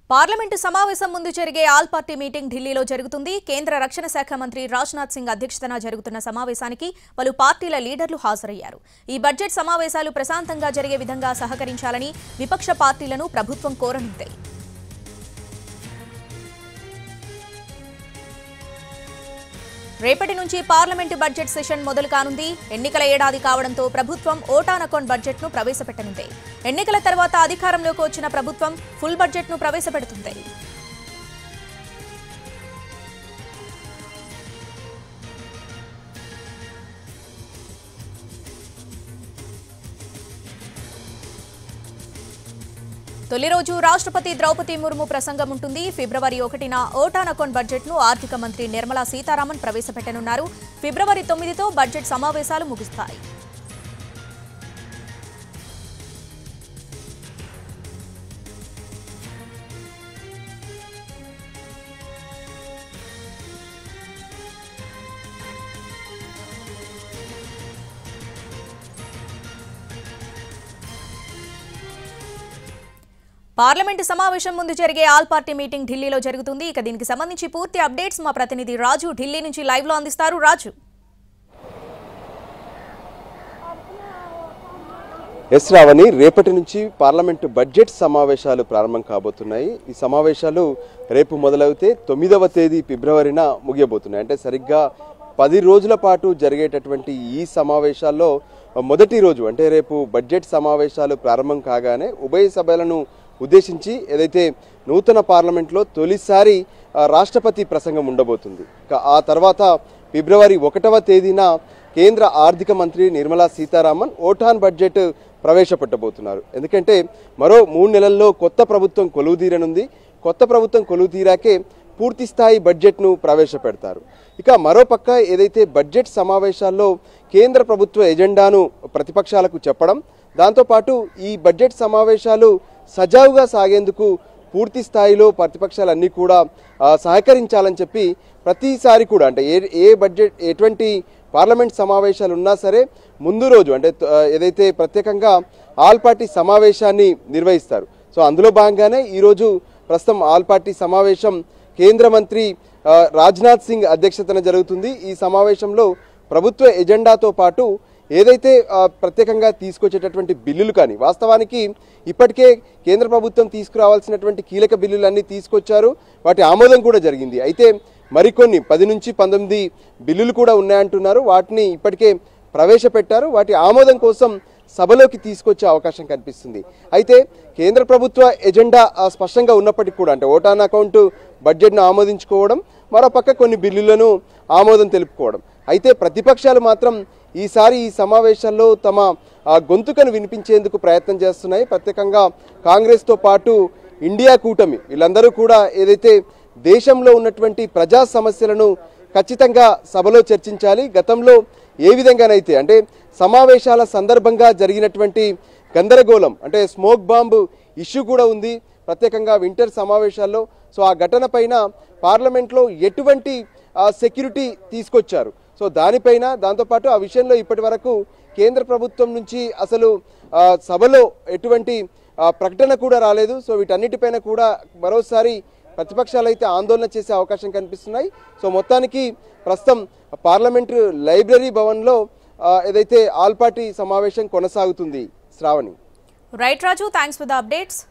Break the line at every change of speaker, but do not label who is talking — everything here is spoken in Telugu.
పార్లమెంటు సమావేశం ముందు జరిగే ఆల్ పార్టీ మీటింగ్ ఢిల్లీలో జరుగుతుంది. కేంద్ర రక్షణ శాఖ మంత్రి రాజ్నాథ్ సింగ్ అధ్యక్షతన జరుగుతున్న సమావేశానికి పలు పార్టీల లీడర్లు హాజరయ్యారు. ఈ బడ్జెట్ సమావేశాలు ప్రశాంతంగా జరిగే విధంగా సహకరించాలని విపక్ష పార్టీలను ప్రభుత్వం కోరనుంది. రేపటి నుంచి పార్లమెంటు బడ్జెట్ సెషన్ మొదలు కానుంది. ఎన్నికల ఏడాది కావడంతో ప్రభుత్వం ఓటాన్ అకౌంట్ బడ్జెట్ను ప్రవేశపెట్టనుంది. ఎన్నికల తర్వాత అధికారంలోకి వచ్చిన ప్రభుత్వం ఫుల్ బడ్జెట్ను ప్రవేశపెడుతుంది. తొలి రోజు రాష్ట్రపతి ద్రౌపది ముర్ము ప్రసంగం ఉంటుంది. ఫిబ్రవరి 1న ఓటాన్ అకౌంట్ బడ్జెట్ను ఆర్థిక మంత్రి నిర్మలా సీతారామన్ ప్రవేశపెట్టనున్నారు. ఫిబ్రవరి 9తో బడ్జెట్ సమావేశాలు ముగుస్తాయి. పార్లమెంటు సమావేశం ముందు జరిగే ఆల్ పార్టీ మీటింగ్ ఢిల్లీలో జరుగుతుంది. ఇక దీనికి సంబంధించి పూర్తి అప్డేట్స్ మా ప్రతినిధి రాజు ఢిల్లీ నుంచి లైవ్ లో అందిస్తారు. రాజు.
ఎస్ రావణి, రేపటి నుంచి పార్లమెంటు బడ్జెట్ సమావేశాలు ప్రారంభం కాబోతున్నాయి. ఈ సమావేశాలు రేపు మొదలవుతే 9వ తేదీ ఫిబ్రవరిన ముగియబోతున్నాయి. అంటే సరిగ్గా 10 రోజుల పాటు జరిగేటటువంటి ఈ సమావేశాల్లో మొదటి రోజు అంటే రేపు బడ్జెట్ సమావేశాలు ప్రారంభం కాగానే ఉభయ సభలను ఉద్దేశించి ఏదైతే నూతన పార్లమెంట్లో తొలిసారి రాష్ట్రపతి ప్రసంగం ఉండబోతుంది. ఆ తర్వాత ఫిబ్రవరి 1వ తేదీన కేంద్ర ఆర్థిక మంత్రి నిర్మలా సీతారామన్ ఓటాన్ బడ్జెట్ ప్రవేశపెట్టబోతున్నారు. ఎందుకంటే మరో 3 నెలల్లో కొత్త ప్రభుత్వం కొలువుదీరనుంది. కొత్త ప్రభుత్వం కొలువుదీరాకే పూర్తి స్థాయి బడ్జెట్ను ప్రవేశపెడతారు. ఇక మరోపక్క ఏదైతే బడ్జెట్ సమావేశాల్లో కేంద్ర ప్రభుత్వ ఎజెండాను ప్రతిపక్షాలకు చెప్పడం, దాంతోపాటు ఈ బడ్జెట్ సమావేశాలు సజావుగా సాగేందుకు పూర్తి స్థాయిలో ప్రతిపక్షాలన్నీ కూడా సహకరించాలని చెప్పి ప్రతిసారి కూడా అంటే ఏ బడ్జెట్ ఎటువంటి పార్లమెంట్ సమావేశాలు ఉన్నా సరే ముందు రోజు అంటే ఏదైతే ప్రత్యేకంగా ఆల్ పార్టీ సమావేశాన్ని నిర్వహిస్తారు. సో అందులో భాగంగానే ఈరోజు ప్రస్తుతం ఆల్ పార్టీ సమావేశం కేంద్ర మంత్రి రాజ్నాథ్ సింగ్ అధ్యక్షతన జరుగుతుంది. ఈ సమావేశంలో ప్రభుత్వ ఎజెండాతో పాటు ఏదైతే ప్రత్యేకంగా తీసుకొచ్చేటటువంటి బిల్లులు కానీ వాస్తవానికి ఇప్పటికే కేంద్ర ప్రభుత్వం తీసుకురావాల్సినటువంటి కీలక బిల్లులన్నీ తీసుకొచ్చారు. వాటి ఆమోదం కూడా జరిగింది. అయితే మరికొన్ని 10 నుంచి 19 బిల్లులు కూడా ఉన్నాయంటున్నారు. వాటిని ఇప్పటికే ప్రవేశపెట్టారు. వాటి ఆమోదం కోసం సభలోకి తీసుకొచ్చే అవకాశం కనిపిస్తుంది. అయితే కేంద్ర ప్రభుత్వ ఎజెండా స్పష్టంగా ఉన్నప్పటికీ కూడా అంటే ఓటాన్ అకౌంట్ బడ్జెట్ను ఆమోదించుకోవడం, మరోపక్క కొన్ని బిల్లులను ఆమోదం తెలుపుకోవడం. అయితే ప్రతిపక్షాలు మాత్రం ఈసారి ఈ సమావేశాల్లో తమ గొంతుకను వినిపించేందుకు ప్రయత్నం చేస్తున్నాయి. ప్రత్యేకంగా కాంగ్రెస్తో పాటు ఇండియా కూటమి వీళ్ళందరూ కూడా ఏదైతే దేశంలో ఉన్నటువంటి ప్రజా సమస్యలను ఖచ్చితంగా సభలో చర్చించాలి. గతంలో ఏ విధంగానైతే అంటే సమావేశాల సందర్భంగా జరిగినటువంటి గందరగోళం అంటే స్మోక్ బాంబు ఇష్యూ కూడా ఉంది ప్రత్యేకంగా వింటర్ సమావేశాల్లో. సో ఆ ఘటన పైన పార్లమెంట్లో ఎటువంటి సెక్యూరిటీ తీసుకొచ్చారు, సో దానిపైన దాంతోపాటు ఆ విషయంలో ఇప్పటి వరకు కేంద్ర ప్రభుత్వం నుంచి అసలు సభలో ఎటువంటి ప్రకటన కూడా రాలేదు. సో వీటన్నిటిపైన కూడా మరోసారి ప్రతిపక్షాలు అయితే ఆందోళన చేసే అవకాశం కనిపిస్తున్నాయి. సో మొత్తానికి ప్రస్తుతం పార్లమెంటు లైబ్రరీ భవన్లో ఏదైతే ఆల్ పార్టీ సమావేశం కొనసాగుతుంది. Shravani.
Right Raju, thanks for the updates.